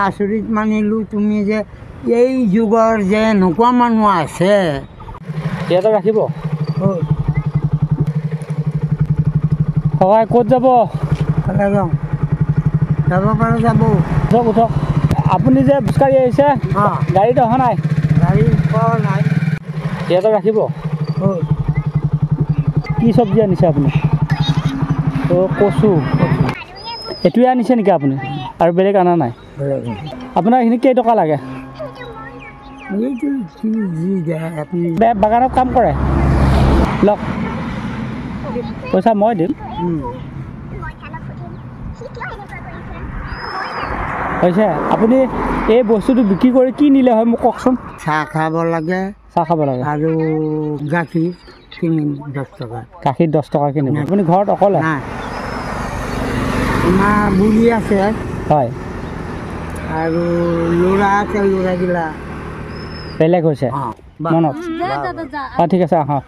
আচৰিত মানিলোঁ তুমি যে এই যুগৰ যে এনেকুৱা মানুহ আছে ইয়াতে ৰাখিব সহায় ক'ত যাব যাব পাৰে যাব উঠক উঠক আপুনি যে খোজকাঢ়ি আহিছে গাড়ীত অহা নাই গাড়ী পোৱা নাই ইয়াতে ৰাখিব কি চব্জি আনিছে আপুনি কচু এইটোৱে আনিছে নেকি আপুনি আৰু বেলেগ অনা নাই আপোনাৰ এইখিনি কেইটকা লাগে বাগানত কাম কৰে লওক পইচা মই দিম হৈছে আপুনি এই বস্তুটো বিক্ৰী কৰি কি নিলে হয় মোক কওকচোন চাহ খাব লাগে আৰু গাখীৰ কিনিম 10 টকা গাখীৰ 10 টকা কিনিম আপুনি ঘৰত অকলে আমাৰ বুঢ়ী আছে হয় আৰু ল'ৰা আছে ল'ৰাগিলা বেলেগ হৈছে মনত ঠিক আছে আহক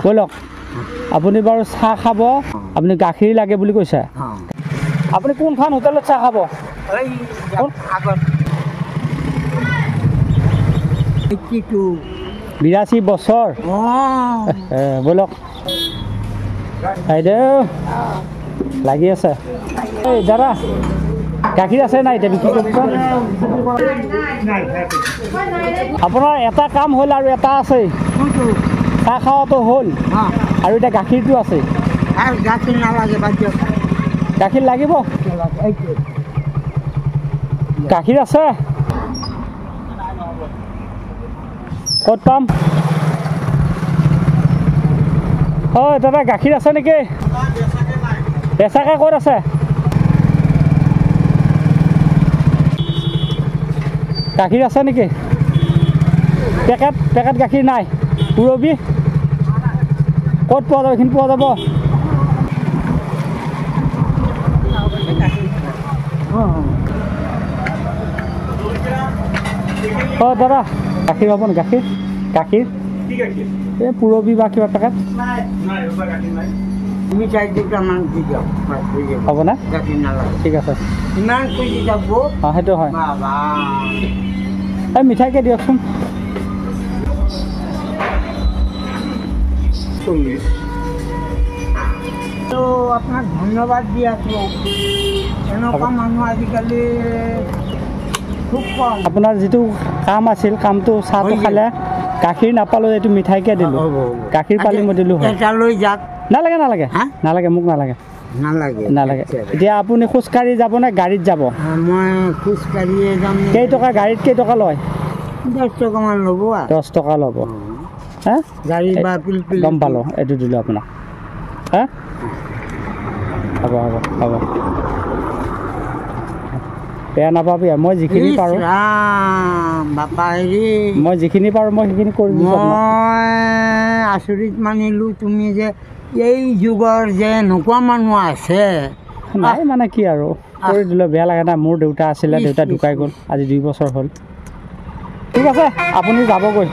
ব'লক আপুনি বাৰু চাহ খাব আপুনি গাখীৰ লাগে বুলি কৈছে আপুনি কোনখন হোটেলত চাহ খাব 82 বছৰ ব'লক বাইদেউ লাগি আছে এই দাদা গাখীৰ আছে নাই এতিয়া বিক্ৰী কৰিবচোন আপোনাৰ এটা কাম হ'ল আৰু এটা আছে চাহ খাওয়াটো হ'ল আৰু এতিয়া গাখীৰটো আছে গাখীৰ নালাগে গাখীৰ লাগিব গাখীৰ আছে ক'ত পাম হয় দাদা গাখীৰ আছে নেকি বেচাকৈ ক'ত আছে গাখীৰ আছে নেকি পেকেট গাখীৰ নাই পুৰবী ক'ত পোৱা যাব এইখিনি পোৱা যাব হয় দাদা গাখীৰ হ'ব নে গাখীৰ এই পুৰবী বা কিবা পেকেট হ'ব না ঠিক আছে সেইটো হয় এই মিঠাইকে দিয়কচোন আপোনাক ধন্যবাদ দি আছোঁ এনেকুৱা মানুহ আজিকালি খুব কম আপোনাৰ যিটো কাম আছিল কামটো চাহটো খালে গাখীৰ নাপালোঁ এইটো মিঠাইকে দিলোঁ গাখীৰ পালি মই দিলোঁ লৈ যাক নালাগে মোক নালাগে এতিয়া আপুনি খোজকাঢ়ি যাব নে গাড়ীত যাব মই খোজকাঢ়িয়ে যাম কেইটকা গাড়ীত কেইটকা লয় 10 টকামান ল'ব 10 টকা ল'ব হা গাড়ী বা গম পালোঁ এইটো দিলোঁ আপোনাক হা হ'ব বেয়া নাপাবি মই যিখিনি পাৰোঁ মই যিখিনি পাৰোঁ মই সেইখিনি কৰি দিছোঁ মই আচৰিত মানিলোঁ তুমি যে এই যুগৰ যে এনেকুৱা মানুহ আছে নাই মানে কি আৰু কৰি দিলোঁ বেয়া লাগে না মোৰ দেউতা আছিলে দেউতা ঢুকাই গ'ল আজি 2 বছৰ হ'ল ঠিক আছে আপুনি যাবগৈ